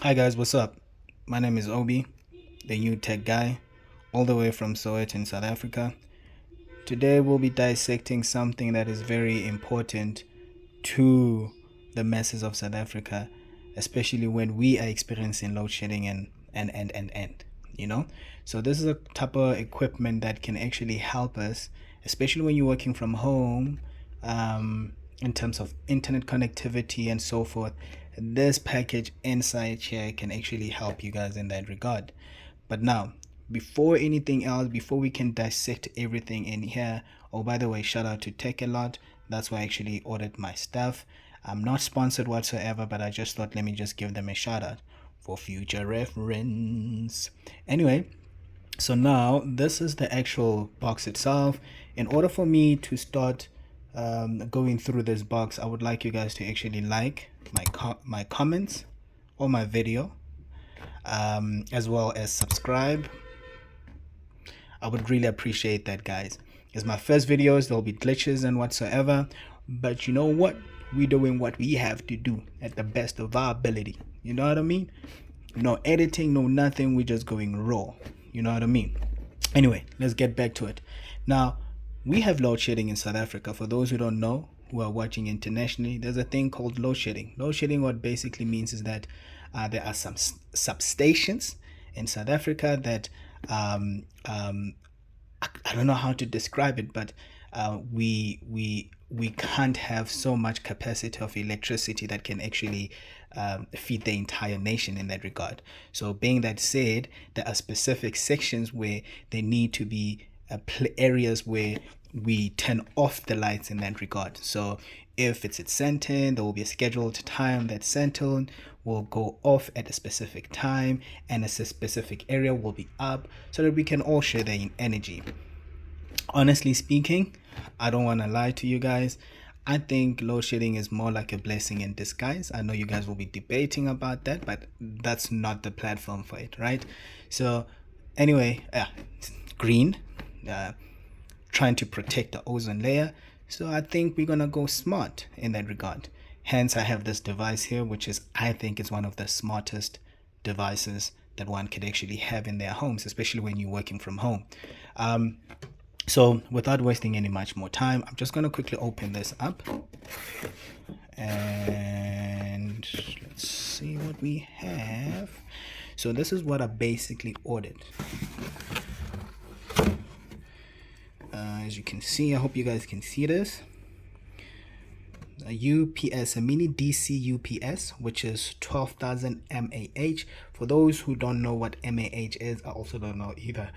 Hi guys, what's up? My name is Obi, the new tech guy, all the way from Soweto in South Africa. Today we'll be dissecting something that is very important to the masses of South Africa, especially when we are experiencing load shedding and you know. So this is a type of equipment that can actually help us, especially when you're working from home, in terms of internet connectivity and so forth. This package inside here can actually help you guys in that regard. But now, before anything else, before we can dissect everything in here, oh, by the way, shout out to Tech a Lot. That's why I actually ordered my stuff. I'm not sponsored whatsoever, but I just thought let me just give them a shout out for future reference. Anyway, so now this is the actual box itself. In order for me to start going through this box, I would like you guys to actually like my comments or my video, as well as subscribe. I would really appreciate that, guys. It's my first videos, there'll be glitches and whatsoever, but you know what, we're doing what we have to do at the best of our ability. You know what I mean? No editing, no nothing, we're just going raw. You know what I mean? Anyway, let's get back to it. Now, we have load shedding in South Africa. For those who don't know, who are watching internationally, there's a thing called load shedding. Load shedding, what basically means is that there are some substations in South Africa that I don't know how to describe it, but we can't have so much capacity of electricity that can actually feed the entire nation in that regard. So, being that said, there are specific sections where there need to be areas where we turn off the lights in that regard. So, if it's at Centon, there will be a scheduled time that Centon will go off at a specific time, and a specific area will be up so that we can all share the energy. Honestly speaking, I don't want to lie to you guys. I think load shedding is more like a blessing in disguise. I know you guys will be debating about that, but that's not the platform for it, right? So, anyway, green, trying to protect the ozone layer. So, I think we're gonna go smart in that regard. Hence, I have this device here, which is, I think, is one of the smartest devices that one could actually have in their homes, especially when you're working from home. So without wasting any much more time, I'm just going to quickly open this up and let's see what we have. So this is what I basically ordered. As you can see, I hope you guys can see this. A UPS, a mini DC UPS, which is 12,000 mAh. For those who don't know what mAh is, I also don't know either.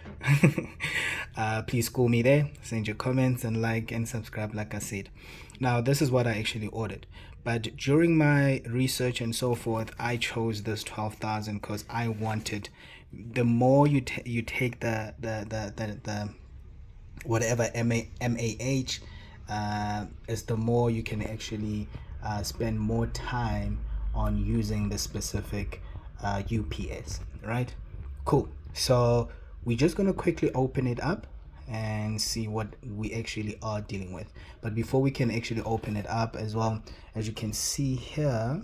Please school me there. Send your comments and like and subscribe, like I said. Now, this is what I actually ordered. But during my research and so forth, I chose this 12,000 because I wanted, the more you take the whatever mAh, is the more you can actually spend more time on using the specific UPS, right? Cool. So we're just gonna quickly open it up and see what we actually are dealing with. But before we can actually open it up as well, as you can see here,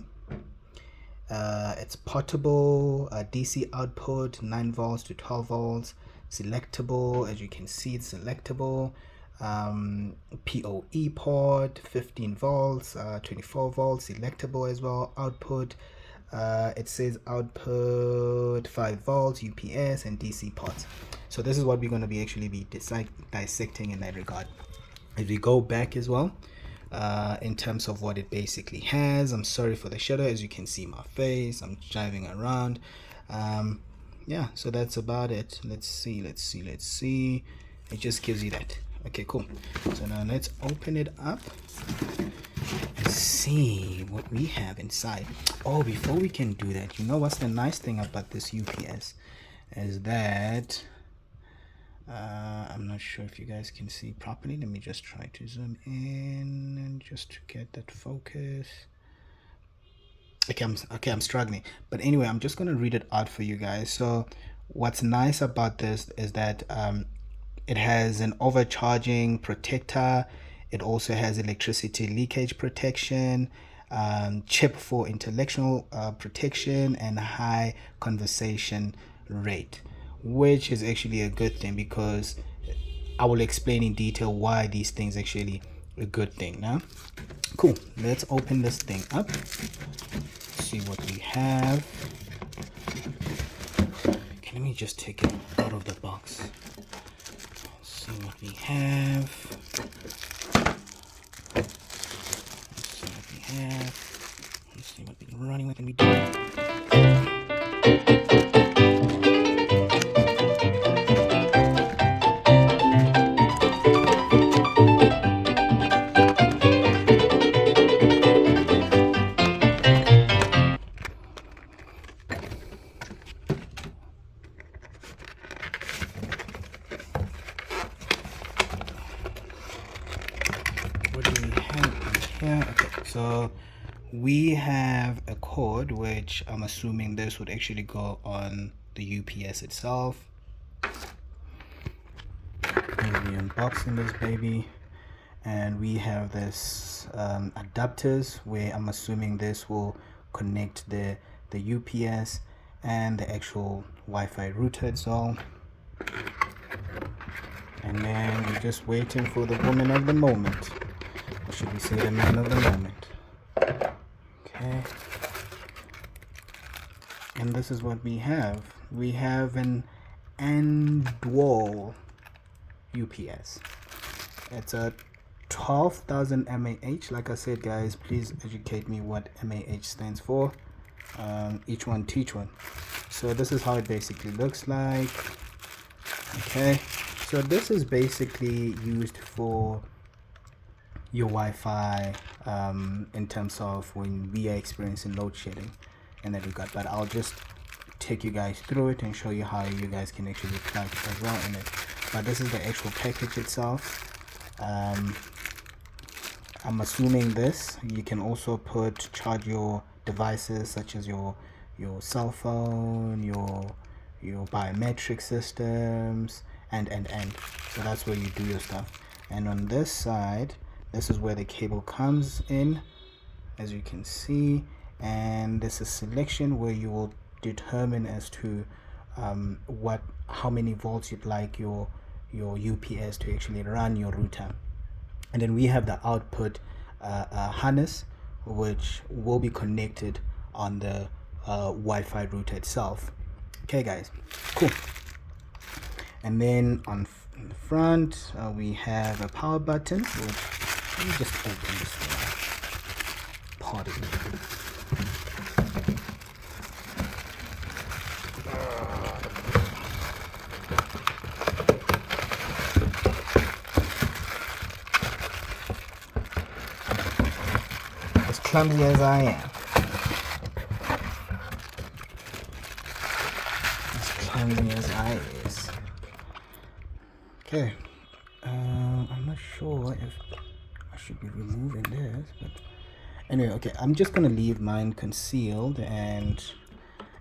it's portable, DC output 9 volts to 12 volts, selectable. As you can see, it's selectable. PoE port 15 volts, 24 volts, selectable as well. Output, it says output 5 volts, UPS and DC ports. So this is what we're going to be actually be dissecting in that regard. If we go back as well, in terms of what it basically has, I'm sorry for the shadow, as you can see my face, I'm driving around. Yeah, so that's about it. Let's see, it just gives you that. Okay, cool. So now let's open it up and see what we have inside. Oh, before we can do that, you know what's the nice thing about this UPS is that I'm not sure if you guys can see properly. Let me just try to zoom in and just to get that focus. Okay, I'm struggling, but anyway, I'm just gonna read it out for you guys. So what's nice about this is that it has an overcharging protector. It also has electricity leakage protection. chip for intellectual protection and high conversation rate, which is actually a good thing, because I will explain in detail why these things actually a good thing. Now, cool. Let's open this thing up. See what we have. Okay, let me just take it out of the box. Let's see what we have. Let's see what we're running with and we do. What do we have here? Okay, so we have a cord, which I'm assuming this would actually go on the UPS itself. And we're unboxing this baby, and we have this adapters, where I'm assuming this will connect the UPS and the actual Wi-Fi router itself. And then we're just waiting for the woman of the moment, or should we say the man of the moment. Okay, and this is what we have. We have an Andowl UPS. It's a 12,000 mAh. Like I said, guys, please educate me what mAh stands for. Each one teach one. So this is how it basically looks like. Okay, so this is basically used for your Wi-Fi in terms of when we are experiencing load shedding in that regard, but I'll just take you guys through it and show you how you guys can actually plug as well in it. But this is the actual package itself. I'm assuming this you can also charge your devices, such as your cell phone, your biometric systems, and so that's where you do your stuff. And on this side, this is where the cable comes in, as you can see, and this is selection, where you will determine as to how many volts you'd like your UPS to actually run your router. And then we have the output harness, which will be connected on the Wi-Fi router itself. Okay, guys, cool. And then on the front, we have a power button, which, let me just open this one. Pardon me. As clumsy as I am. As clumsy as I is. Okay. I'm not sure if I should be removing this, but anyway, okay, I'm just gonna leave mine concealed, and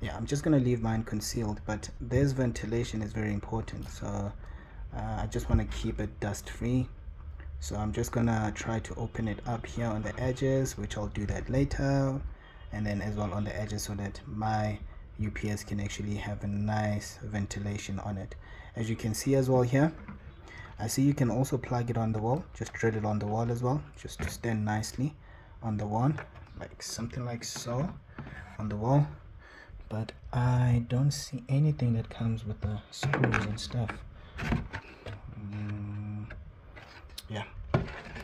yeah, I'm just gonna leave mine concealed, but this ventilation is very important, so I just want to keep it dust free. So I'm just gonna try to open it up here on the edges, which I'll do that later, and then as well on the edges, so that my UPS can actually have a nice ventilation on it. As you can see as well here, I see you can also plug it on the wall. Just drill it on the wall as well, just to stand nicely on the wall, like something like so on the wall. But I don't see anything that comes with the screws and stuff. Yeah,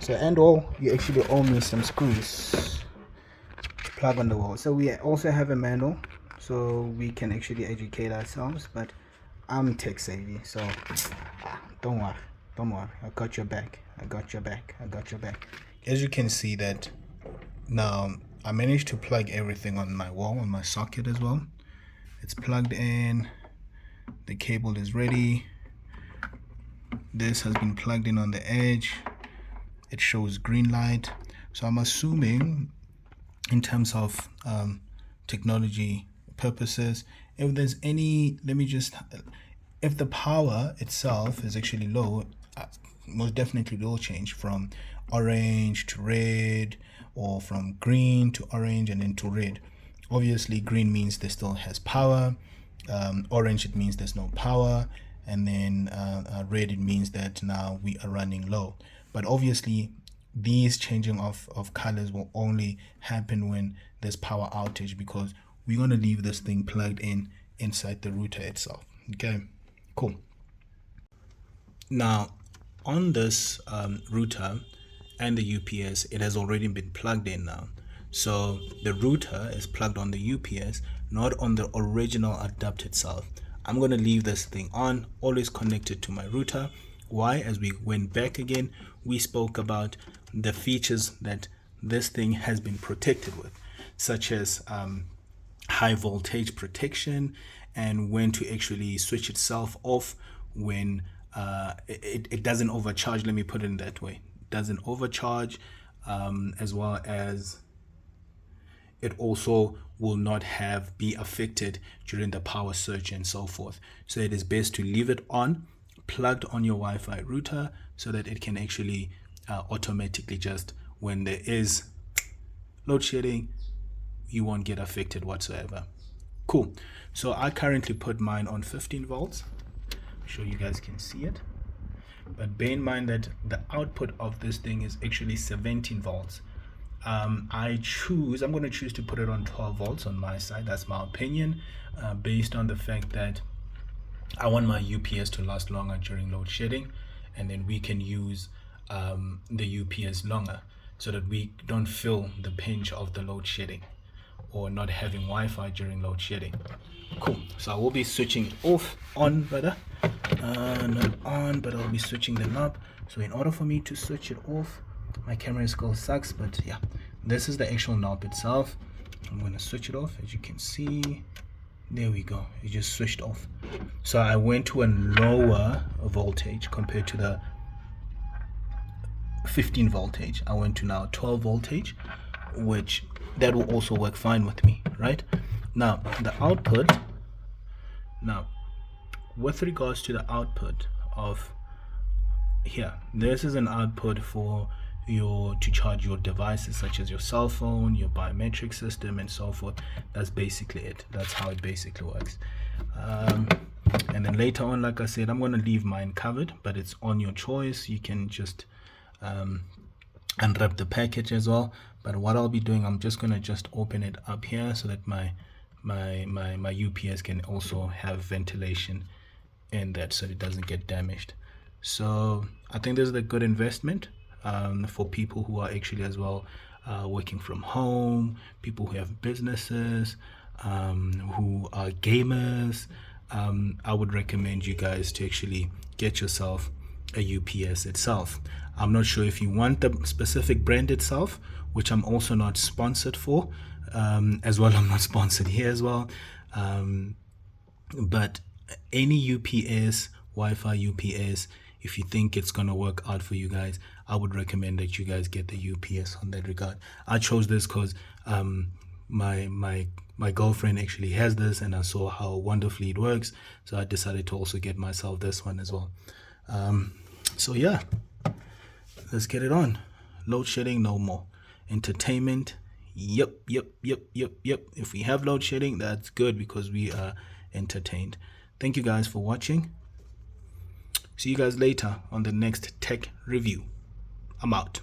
so Andowl, you actually owe me some screws to plug on the wall. So we also have a manual, so we can actually educate ourselves, but I'm tech savvy, so don't worry, I got your back. As you can see that now I managed to plug everything on my wall, on my socket as well. It's plugged in, the cable is ready, this has been plugged in on the edge, it shows green light. So I'm assuming, in terms of technology purposes, if there's any, if the power itself is actually low, most definitely will change from orange to red, or from green to orange and then to red. Obviously green means there still has power, orange it means there's no power, and then red it means that now we are running low. But obviously these changing of colors will only happen when there's power outage, because we're going to leave this thing plugged in inside the router itself. Okay, cool. Now on this router and the UPS, it has already been plugged in now. So the router is plugged on the UPS, not on the original adapter itself. I'm going to leave this thing on, always connected to my router. Why? As we went back again, we spoke about the features that this thing has been protected with, such as high voltage protection, and when to actually switch itself off when it doesn't overcharge. Let me put it in that way. It doesn't overcharge, as well as it also will not be affected during the power surge and so forth. So it is best to leave it on, plugged on your Wi-Fi router, so that it can actually automatically, just when there is load shedding, you won't get affected whatsoever. Cool. So I currently put mine on 15 volts. I'm sure you guys can see it, but bear in mind that the output of this thing is actually 17 volts. I'm going to choose to put it on 12 volts on my side. That's my opinion, based on the fact that I want my UPS to last longer during load shedding, and then we can use the UPS longer, so that we don't feel the pinch of the load shedding or not having Wi-Fi during load shedding. Cool. So I will be switching it off, on rather, not on, but I'll be switching the knob. So in order for me to switch it off, my camera skill sucks, but yeah, this is the actual knob itself. I'm going to switch it off. As you can see, there we go, it just switched off. So I went to a lower voltage compared to the 15 voltage. I went to now 12 voltage, which that will also work fine with me, right? Now the output, with regards to the output of here, this is an output for to charge your devices, such as your cell phone, your biometric system, and so forth. That's basically it. That's how it basically works. And then later on, like I said, I'm going to leave mine covered, but it's on your choice. You can just unwrap the package as well. But what I'll be doing, I'm just going to just open it up here, so that my UPS can also have ventilation in that, so it doesn't get damaged. So I think this is a good investment for people who are actually as well working from home, people who have businesses, who are gamers. I would recommend you guys to actually get yourself a UPS itself. I'm not sure if you want the specific brand itself, which I'm also not sponsored for, as well. I'm not sponsored here as well, but any UPS, Wi-Fi UPS, if you think it's gonna work out for you guys, I would recommend that you guys get the UPS on that regard. I chose this because my girlfriend actually has this, and I saw how wonderfully it works, so I decided to also get myself this one as well. So yeah, let's get it on. Load shedding no more. Entertainment, yep. If we have load shedding, that's good, because we are entertained. Thank you guys for watching. See you guys later on the next tech review. I'm out.